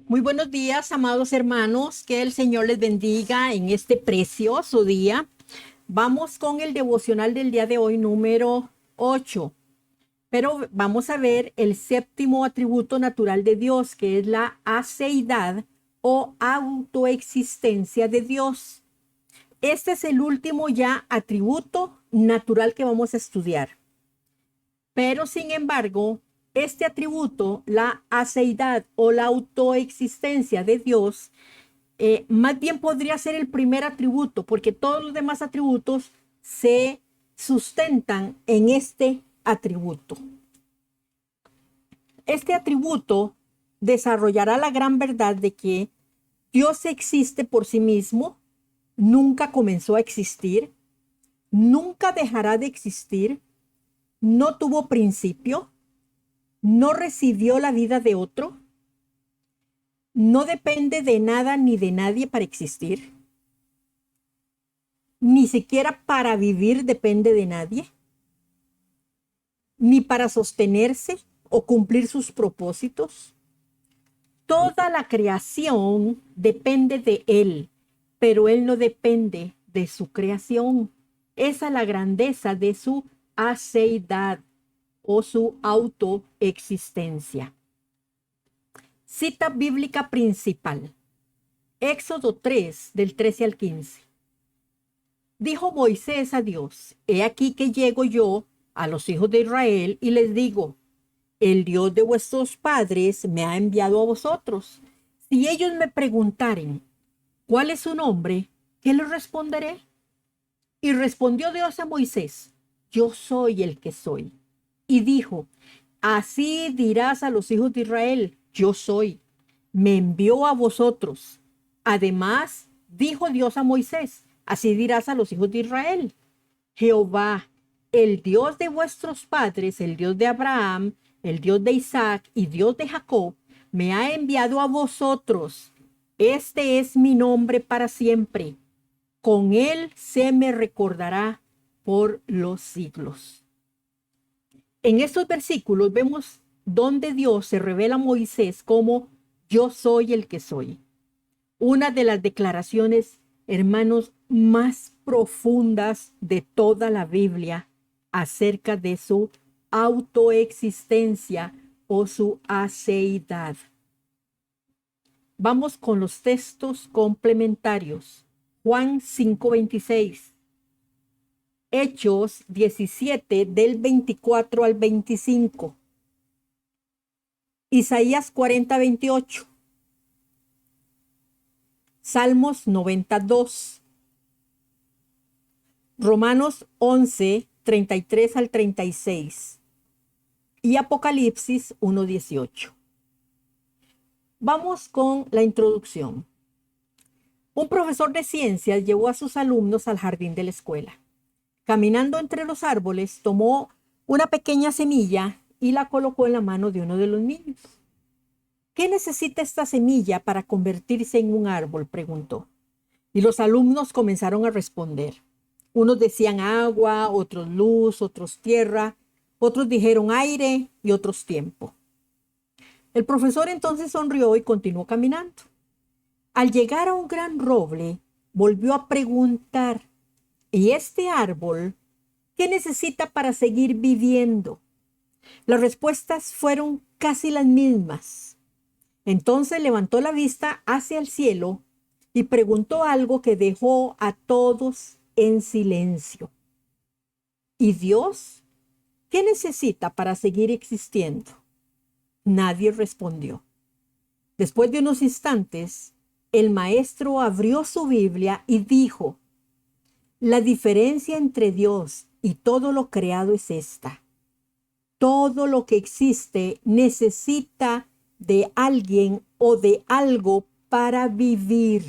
Muy buenos días, amados hermanos. Que el Señor les bendiga en este precioso día. Vamos con el devocional del día de hoy, número 8. Pero vamos a ver el séptimo atributo natural de Dios, que es la aceidad o autoexistencia de Dios. Este es el último ya atributo natural que vamos a estudiar. Pero sin embargo, este atributo, la aceidad o la autoexistencia de Dios, más bien podría ser el primer atributo, porque todos los demás atributos se sustentan en este atributo. Este atributo desarrollará la gran verdad de que Dios existe por sí mismo, nunca comenzó a existir, nunca dejará de existir, no tuvo principio, no recibió la vida de otro, no depende de nada ni de nadie para existir, ni siquiera para vivir depende de nadie, ni para sostenerse o cumplir sus propósitos. Toda la creación depende de Él, pero Él no depende de su creación. Esa es la grandeza de su aceidad o su autoexistencia. Cita bíblica principal. Éxodo 3, del 13 al 15. Dijo Moisés a Dios: He aquí que llego yo a los hijos de Israel y les digo: el Dios de vuestros padres me ha enviado a vosotros. Si ellos me preguntaren: ¿cuál es su nombre?, ¿qué les responderé? Y respondió Dios a Moisés: Yo soy el que soy. Y dijo: Así dirás a los hijos de Israel: Yo soy, me envió a vosotros. Además, dijo Dios a Moisés: Así dirás a los hijos de Israel: Jehová, el Dios de vuestros padres, el Dios de Abraham, el Dios de Isaac y Dios de Jacob, me ha enviado a vosotros. Este es mi nombre para siempre. Con él se me recordará por los siglos. En estos versículos vemos donde Dios se revela a Moisés como yo soy el que soy. Una de las declaraciones, hermanos, más profundas de toda la Biblia acerca de su autoexistencia o su aceidad. Vamos con los textos complementarios. Juan 5:26. Hechos 17 del 24 al 25. Isaías 40:28. Salmos 92. Romanos 11:33 al 36. Y Apocalipsis 1:18. Vamos con la introducción. Un profesor de ciencias llevó a sus alumnos al jardín de la escuela. Caminando entre los árboles, tomó una pequeña semilla y la colocó en la mano de uno de los niños. ¿Qué necesita esta semilla para convertirse en un árbol?, preguntó. Y los alumnos comenzaron a responder. Unos decían agua, otros luz, otros tierra, otros dijeron aire y otros tiempo. El profesor entonces sonrió y continuó caminando. Al llegar a un gran roble, volvió a preguntar: ¿y este árbol qué necesita para seguir viviendo? Las respuestas fueron casi las mismas. Entonces levantó la vista hacia el cielo y preguntó algo que dejó a todos en silencio. ¿Y Dios qué necesita para seguir existiendo? Nadie respondió. Después de unos instantes, el maestro abrió su Biblia y dijo: la diferencia entre Dios y todo lo creado es esta: todo lo que existe necesita de alguien o de algo para vivir.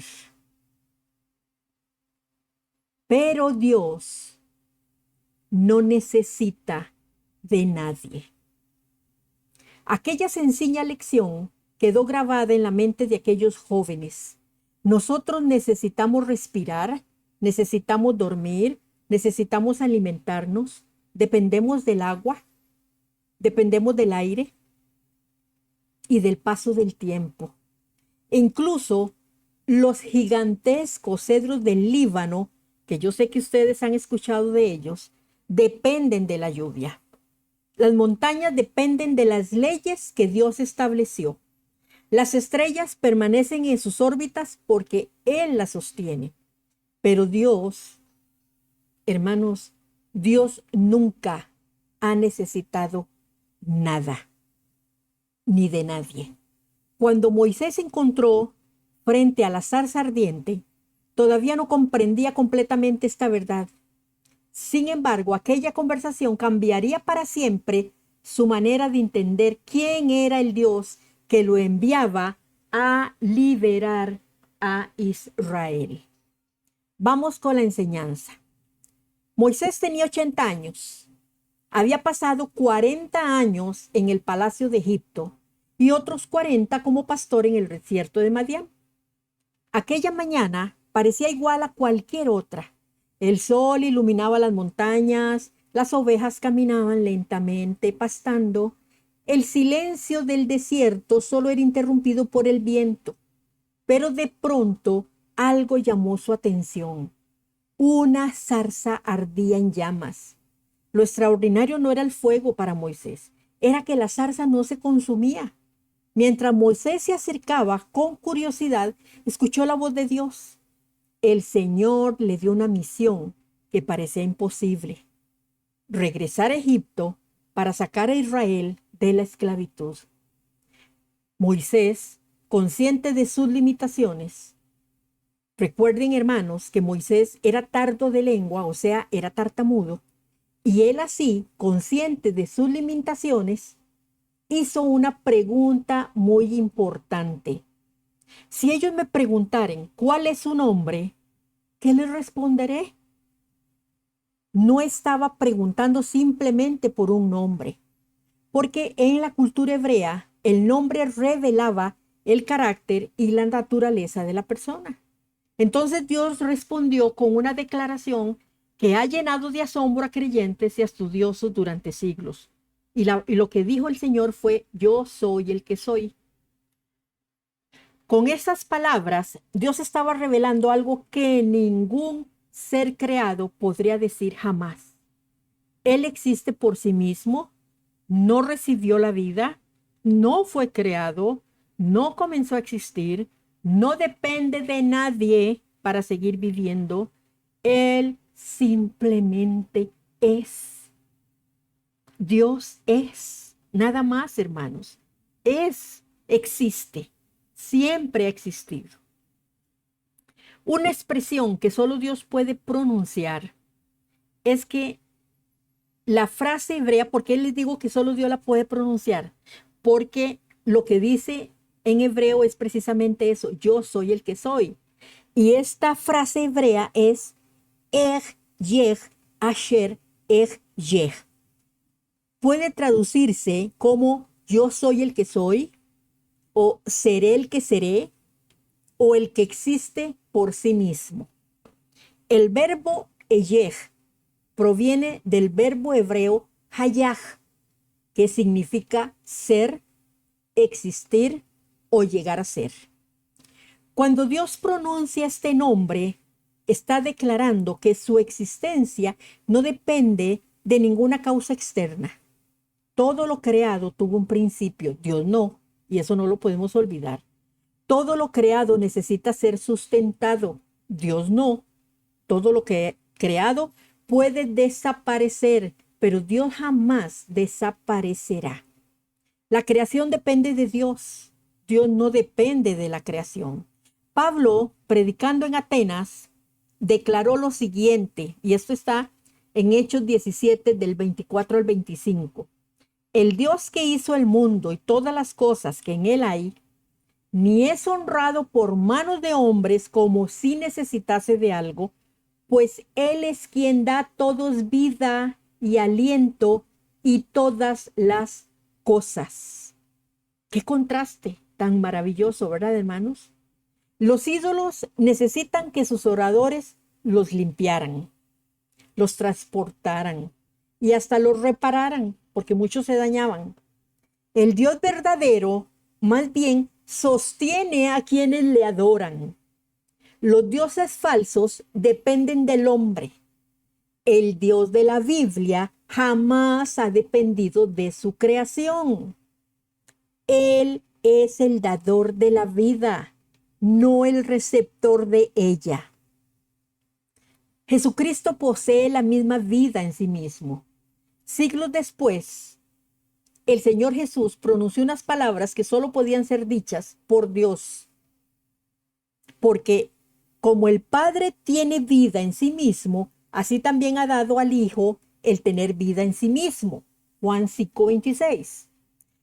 Pero Dios no necesita de nadie. Aquella sencilla lección quedó grabada en la mente de aquellos jóvenes. Nosotros necesitamos respirar, necesitamos dormir, necesitamos alimentarnos, dependemos del agua, dependemos del aire y del paso del tiempo. Incluso los gigantescos cedros del Líbano, que yo sé que ustedes han escuchado de ellos, dependen de la lluvia. Las montañas dependen de las leyes que Dios estableció. Las estrellas permanecen en sus órbitas porque Él las sostiene. Pero Dios, hermanos, Dios nunca ha necesitado nada, ni de nadie. Cuando Moisés se encontró frente a la zarza ardiente, todavía no comprendía completamente esta verdad. Sin embargo, aquella conversación cambiaría para siempre su manera de entender quién era el Dios que lo enviaba a liberar a Israel. Vamos con la enseñanza. Moisés tenía 80 años. Había pasado 40 años en el palacio de Egipto y otros 40 como pastor en el desierto de Madián. Aquella mañana parecía igual a cualquier otra. El sol iluminaba las montañas, las ovejas caminaban lentamente pastando. El silencio del desierto solo era interrumpido por el viento. Pero de pronto algo llamó su atención. Una zarza ardía en llamas. Lo extraordinario no era el fuego para Moisés, era que la zarza no se consumía. Mientras Moisés se acercaba con curiosidad, escuchó la voz de Dios. El Señor le dio una misión que parecía imposible: regresar a Egipto para sacar a Israel de la esclavitud. Moisés, consciente de sus limitaciones, recuerden, hermanos, que Moisés era tardo de lengua, o sea, era tartamudo, y él así, consciente de sus limitaciones, hizo una pregunta muy importante. Si ellos me preguntaren cuál es su nombre, ¿qué les responderé? No estaba preguntando simplemente por un nombre, porque en la cultura hebrea el nombre revelaba el carácter y la naturaleza de la persona. Entonces Dios respondió con una declaración que ha llenado de asombro a creyentes y a estudiosos durante siglos. Y lo que dijo el Señor fue: yo soy el que soy. Con esas palabras, Dios estaba revelando algo que ningún ser creado podría decir jamás. Él existe por sí mismo, no recibió la vida, no fue creado, no comenzó a existir, no depende de nadie para seguir viviendo. Él simplemente es. Dios es. Nada más, hermanos. Existe. Siempre ha existido. Una expresión que solo Dios puede pronunciar es que la frase hebrea, ¿por qué les digo que solo Dios la puede pronunciar? Porque lo que dice en hebreo es precisamente eso: yo soy el que soy. Y esta frase hebrea es yeh, asher yeh. Puede traducirse como yo soy el que soy, o seré el que seré, o el que existe por sí mismo. El verbo eyeh proviene del verbo hebreo hayah, que significa ser, existir o llegar a ser. Cuando Dios pronuncia este nombre, está declarando que su existencia no depende de ninguna causa externa. Todo lo creado tuvo un principio, Dios no, y eso no lo podemos olvidar. Todo lo creado necesita ser sustentado, Dios no. Todo lo que creado puede desaparecer, pero Dios jamás desaparecerá. La creación depende de Dios. Dios no depende de la creación. Pablo, predicando en Atenas, declaró lo siguiente, y esto está en Hechos 17, del 24 al 25. El Dios que hizo el mundo y todas las cosas que en él hay, ni es honrado por manos de hombres como si necesitase de algo, pues Él es quien da a todos vida y aliento y todas las cosas. Qué contraste tan maravilloso, ¿verdad, hermanos? Los ídolos necesitan que sus oradores los limpiaran, los transportaran y hasta los repararan, porque muchos se dañaban. El Dios verdadero, más bien, sostiene a quienes le adoran. Los dioses falsos dependen del hombre. El Dios de la Biblia jamás ha dependido de su creación. Él es el dador de la vida, no el receptor de ella. Jesucristo posee la misma vida en sí mismo. Siglos después, el Señor Jesús pronunció unas palabras que solo podían ser dichas por Dios. Porque como el Padre tiene vida en sí mismo, así también ha dado al Hijo el tener vida en sí mismo. Juan 5:26.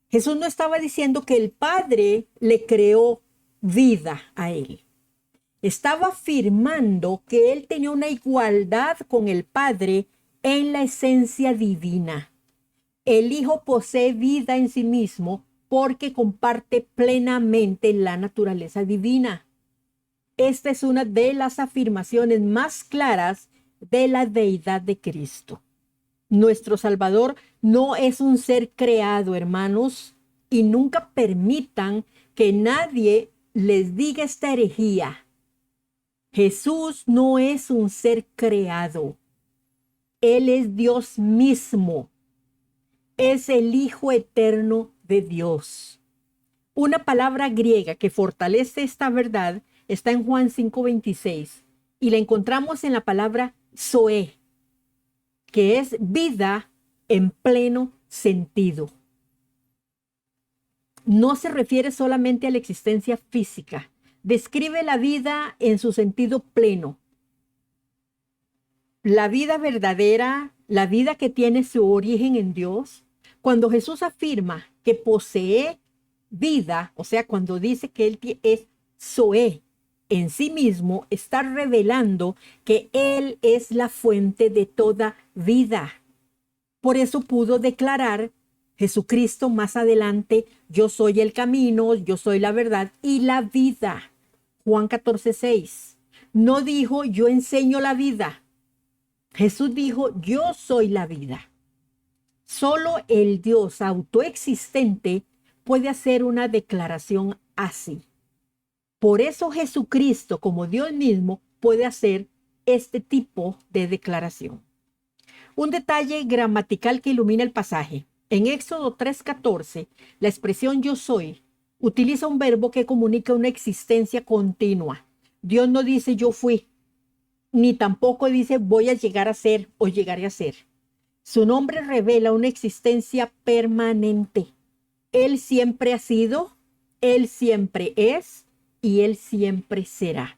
Jesús no estaba diciendo que el Padre le creó vida a él. Estaba afirmando que él tenía una igualdad con el Padre en la esencia divina. El Hijo posee vida en sí mismo porque comparte plenamente la naturaleza divina. Esta es una de las afirmaciones más claras de la deidad de Cristo. Nuestro Salvador no es un ser creado, hermanos, y nunca permitan que nadie les diga esta herejía. Jesús no es un ser creado. Él es Dios mismo. Es el Hijo eterno de Dios. Una palabra griega que fortalece esta verdad está en Juan 5:26 y la encontramos en la palabra zoe, que es vida en pleno sentido. No se refiere solamente a la existencia física, describe la vida en su sentido pleno. La vida verdadera, la vida que tiene su origen en Dios. Cuando Jesús afirma que posee vida, o sea, cuando dice que Él es zoe en sí mismo, está revelando que Él es la fuente de toda vida. Por eso pudo declarar Jesucristo más adelante: yo soy el camino, yo soy la verdad y la vida. Juan 14:6. No dijo yo enseño la vida. Jesús dijo yo soy la vida. Solo el Dios autoexistente puede hacer una declaración así. Por eso Jesucristo, como Dios mismo, puede hacer este tipo de declaración. Un detalle gramatical que ilumina el pasaje. En Éxodo 3:14, la expresión yo soy utiliza un verbo que comunica una existencia continua. Dios no dice yo fui, ni tampoco dice voy a llegar a ser o llegaré a ser. Su nombre revela una existencia permanente. Él siempre ha sido, Él siempre es y Él siempre será.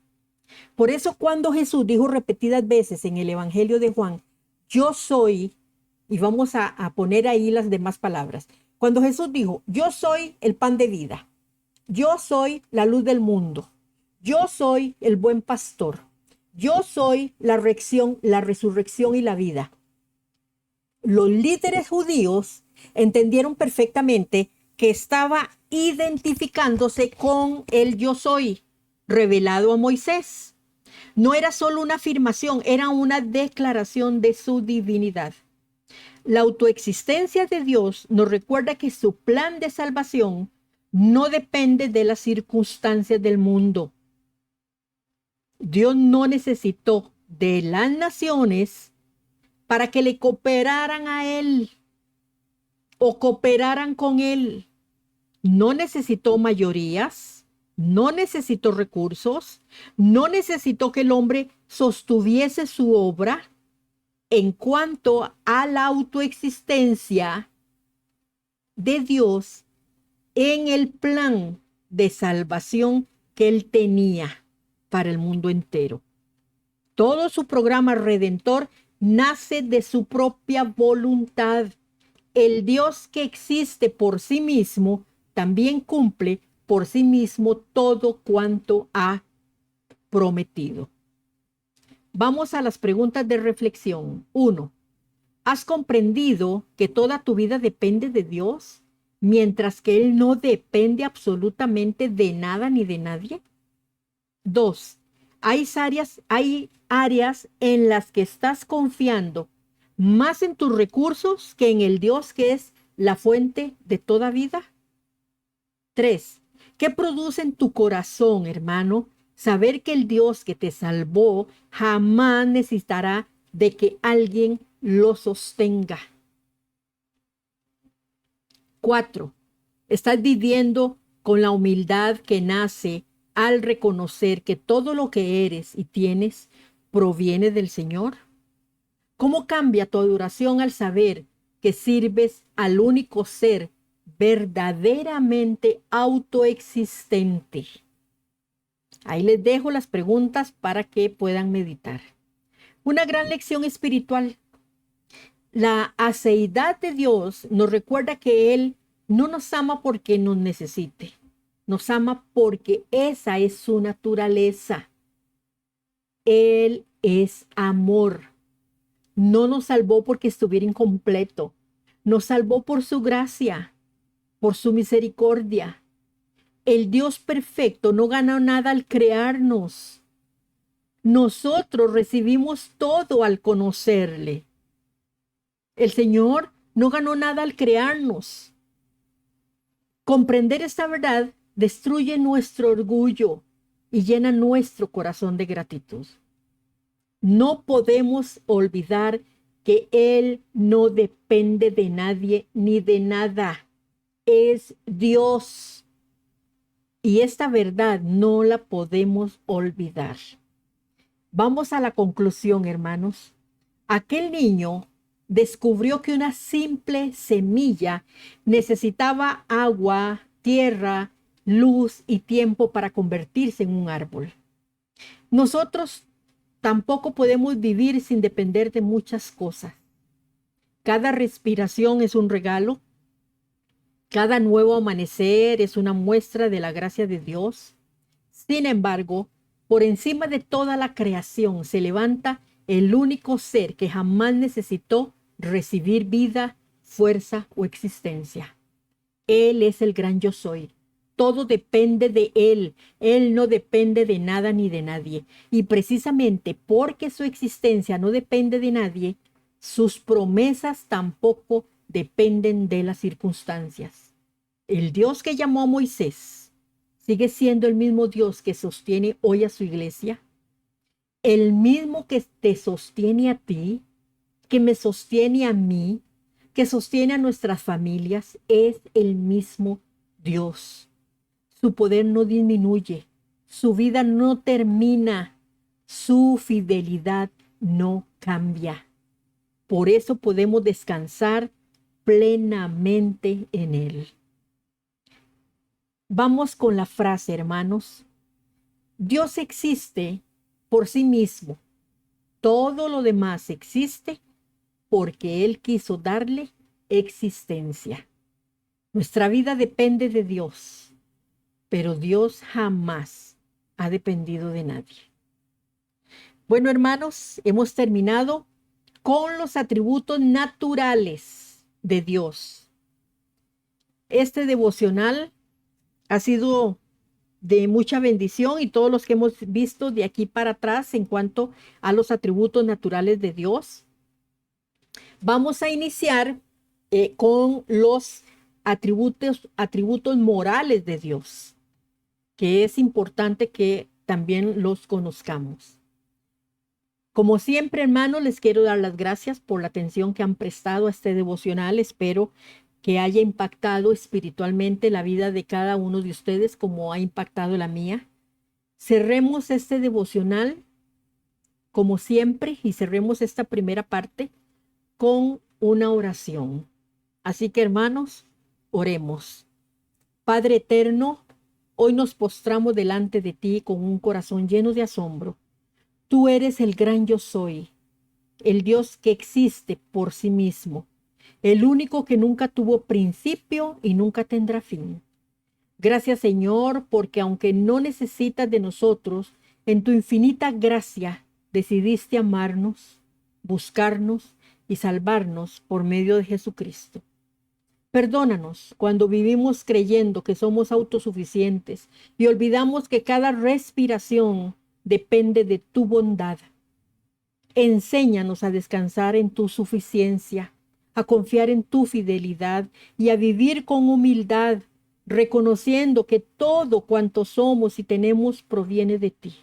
Por eso cuando Jesús dijo repetidas veces en el Evangelio de Juan, yo soy, y vamos a poner ahí las demás palabras. Cuando Jesús dijo, yo soy el pan de vida, yo soy la luz del mundo, yo soy el buen pastor, yo soy la resurrección y la vida. Los líderes judíos entendieron perfectamente que estaba identificándose con el yo soy revelado a Moisés. No era solo una afirmación, era una declaración de su divinidad. La autoexistencia de Dios nos recuerda que su plan de salvación no depende de las circunstancias del mundo. Dios no necesitó de las naciones para que le cooperaran a Él o cooperaran con Él. No necesitó mayorías, no necesitó recursos, no necesitó que el hombre sostuviese su obra. En cuanto a la autoexistencia de Dios en el plan de salvación que Él tenía para el mundo entero. Todo su programa redentor nace de su propia voluntad. El Dios que existe por sí mismo también cumple por sí mismo todo cuanto ha prometido. Vamos a las preguntas de reflexión. 1. ¿Has comprendido que toda tu vida depende de Dios, mientras que Él no depende absolutamente de nada ni de nadie? 2. ¿Hay áreas en las que estás confiando más en tus recursos que en el Dios que es la fuente de toda vida? 3. ¿Qué produce en tu corazón, hermano? Saber que el Dios que te salvó jamás necesitará de que alguien lo sostenga. 4. ¿Estás viviendo con la humildad que nace al reconocer que todo lo que eres y tienes proviene del Señor? ¿Cómo cambia tu adoración al saber que sirves al único ser verdaderamente autoexistente? Ahí les dejo las preguntas para que puedan meditar. Una gran lección espiritual. La aceidad de Dios nos recuerda que Él no nos ama porque nos necesite. Nos ama porque esa es su naturaleza. Él es amor. No nos salvó porque estuviera incompleto. Nos salvó por su gracia, por su misericordia. El Dios perfecto no ganó nada al crearnos. Nosotros recibimos todo al conocerle. El Señor no ganó nada al crearnos. Comprender esta verdad destruye nuestro orgullo y llena nuestro corazón de gratitud. No podemos olvidar que Él no depende de nadie ni de nada. Es Dios. Y esta verdad no la podemos olvidar. Vamos a la conclusión, hermanos. Aquel niño descubrió que una simple semilla necesitaba agua, tierra, luz y tiempo para convertirse en un árbol. Nosotros tampoco podemos vivir sin depender de muchas cosas. Cada respiración es un regalo. Cada nuevo amanecer es una muestra de la gracia de Dios. Sin embargo, por encima de toda la creación se levanta el único ser que jamás necesitó recibir vida, fuerza o existencia. Él es el gran yo soy. Todo depende de Él. Él no depende de nada ni de nadie. Y precisamente porque su existencia no depende de nadie, sus promesas tampoco dependen de las circunstancias. El Dios que llamó a Moisés sigue siendo el mismo Dios que sostiene hoy a su iglesia. El mismo que te sostiene a ti, que me sostiene a mí, que sostiene a nuestras familias, es el mismo Dios. Su poder no disminuye, su vida no termina, su fidelidad no cambia. Por eso podemos descansar plenamente en Él. Vamos con la frase, hermanos. Dios existe por sí mismo. Todo lo demás existe porque Él quiso darle existencia. Nuestra vida depende de Dios, pero Dios jamás ha dependido de nadie. Bueno, hermanos, hemos terminado con los atributos naturales de Dios. Este devocional ha sido de mucha bendición y todos los que hemos visto de aquí para atrás en cuanto a los atributos naturales de Dios. Vamos a iniciar con los atributos morales de Dios, que es importante que también los conozcamos. Como siempre, hermanos, les quiero dar las gracias por la atención que han prestado a este devocional. Espero que haya impactado espiritualmente la vida de cada uno de ustedes como ha impactado la mía. Cerremos este devocional como siempre y cerremos esta primera parte con una oración. Así que, hermanos, oremos. Padre eterno, hoy nos postramos delante de ti con un corazón lleno de asombro. Tú eres el gran yo soy, el Dios que existe por sí mismo, el único que nunca tuvo principio y nunca tendrá fin. Gracias, Señor, porque aunque no necesitas de nosotros, en tu infinita gracia decidiste amarnos, buscarnos y salvarnos por medio de Jesucristo. Perdónanos cuando vivimos creyendo que somos autosuficientes y olvidamos que cada respiración depende de tu bondad. Enséñanos a descansar en tu suficiencia, a confiar en tu fidelidad y a vivir con humildad, reconociendo que todo cuanto somos y tenemos proviene de ti.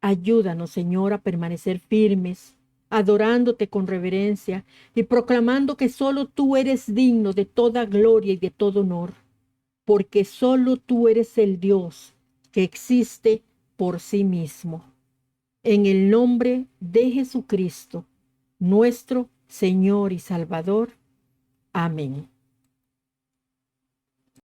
Ayúdanos, Señor, a permanecer firmes, adorándote con reverencia y proclamando que solo tú eres digno de toda gloria y de todo honor, porque solo tú eres el Dios que existe por sí mismo. En el nombre de Jesucristo, nuestro Señor y Salvador. Amén.